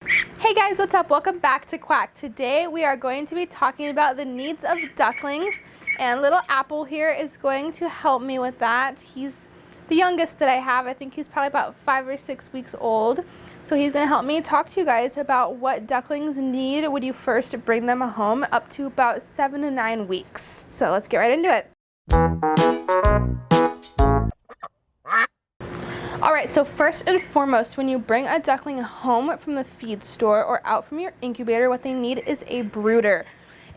Hey guys, what's up? Welcome back to Quack. Today we are going to be talking about the needs of ducklings, and little Apple here is going to help me with that. He's the youngest that I have. I think he's probably about 5 or 6 weeks old. So he's going to help me talk to you guys about what ducklings need when you first bring them home up to about 7 to 9 weeks. So let's get right into it. Alright, so first and foremost, when you bring a duckling home from the feed store or out from your incubator, what they need is a brooder.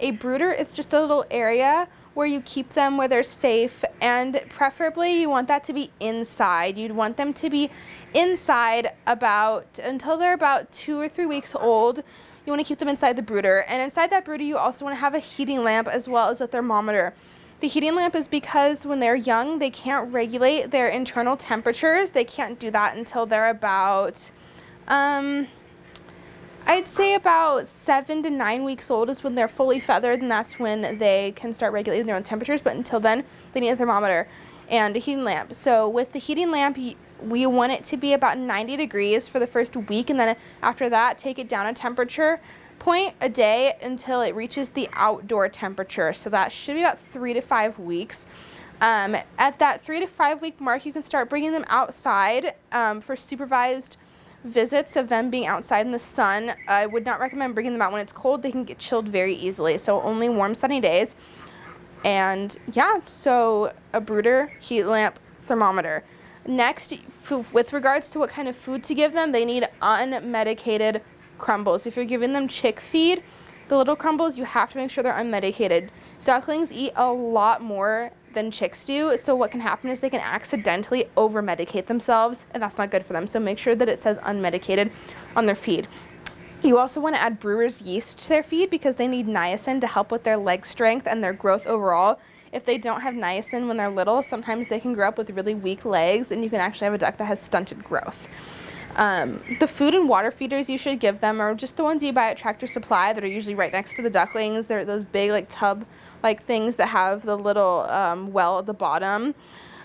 A brooder is just a little area where you keep them where they're safe, and preferably you want that to be inside. You'd want them to be inside until they're about 2 or 3 weeks old. You want to keep them inside the brooder, and inside that brooder you also want to have a heating lamp as well as a thermometer. The heating lamp is because when they're young, they can't regulate their internal temperatures. They can't do that until they're about, I'd say about 7 to 9 weeks old is when they're fully feathered, and that's when they can start regulating their own temperatures. But until then, they need a thermometer and a heating lamp. So with the heating lamp, we want it to be about 90 degrees for the first week, and then after that, take it down a temperature point a day until it reaches the outdoor temperature. So that should be about 3 to 5 weeks. At that 3 to 5 week mark, you can start bringing them outside for supervised visits of them being outside in the sun. I would not recommend bringing them out when it's cold. They can get chilled very easily. So only warm, sunny days. And yeah, so a brooder, heat lamp, thermometer. Next, with regards to what kind of food to give them, they need unmedicated crumbles. If you're giving them chick feed, the little crumbles, you have to make sure they're unmedicated. Ducklings eat a lot more than chicks do, so what can happen is they can accidentally over-medicate themselves, and that's not good for them. So make sure that it says unmedicated on their feed. You also want to add brewer's yeast to their feed because they need niacin to help with their leg strength and their growth overall. If they don't have niacin when they're little, sometimes they can grow up with really weak legs, and you can actually have a duck that has stunted growth. The food and water feeders you should give them are just the ones you buy at Tractor Supply that are usually right next to the ducklings. They're those big like tub like things that have the little well at the bottom.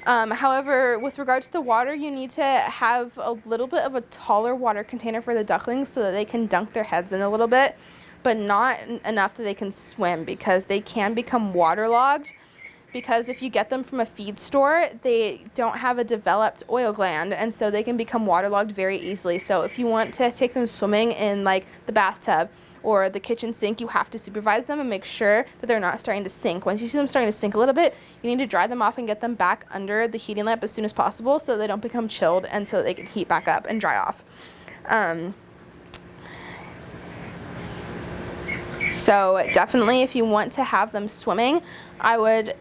However, with regards to the water, you need to have a little bit of a taller water container for the ducklings so that they can dunk their heads in a little bit, but not enough that they can swim, because they can become waterlogged. Because if you get them from a feed store, they don't have a developed oil gland, and so they can become waterlogged very easily. So if you want to take them swimming in like the bathtub or the kitchen sink, you have to supervise them and make sure that they're not starting to sink. Once you see them starting to sink a little bit, you need to dry them off and get them back under the heating lamp as soon as possible so they don't become chilled and so they can heat back up and dry off. So definitely, if you want to have them swimming, I would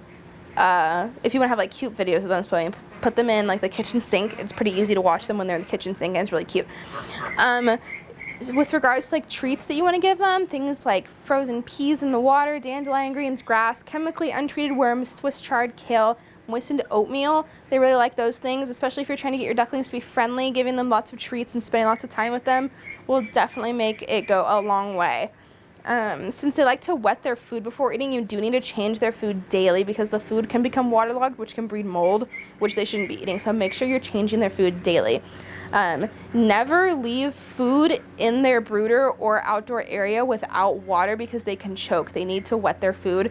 if you want to have like cute videos of them swimming, put them in like the kitchen sink. It's pretty easy to watch them when they're in the kitchen sink, and it's really cute. With regards to like treats that you want to give them, things like frozen peas in the water, dandelion greens, grass, chemically untreated worms, Swiss chard, kale, moistened oatmeal. They really like those things, especially if you're trying to get your ducklings to be friendly. Giving them lots of treats and spending lots of time with them will definitely make it go a long way. Since they like to wet their food before eating, you do need to change their food daily because the food can become waterlogged, which can breed mold, which they shouldn't be eating. So make sure you're changing their food daily. Never leave food in their brooder or outdoor area without water because they can choke. They need to wet their food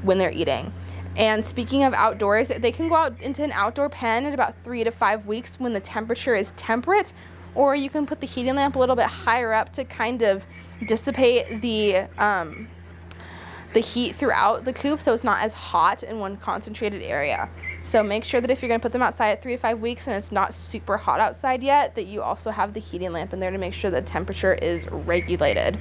when they're eating. And speaking of outdoors, they can go out into an outdoor pen at about 3 to 5 weeks when the temperature is temperate, or you can put the heating lamp a little bit higher up to kind of dissipate the heat throughout the coop so it's not as hot in one concentrated area. So make sure that if you're going to put them outside at 3 to 5 weeks and it's not super hot outside yet, that you also have the heating lamp in there to make sure the temperature is regulated.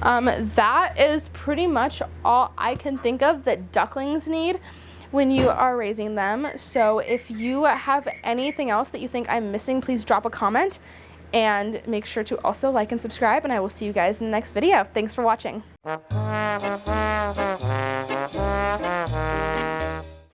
That is pretty much all I can think of that ducklings need when you are raising them. So if you have anything else that you think I'm missing, please drop a comment, and make sure to also like and subscribe, and I will see you guys in the next video. Thanks for watching.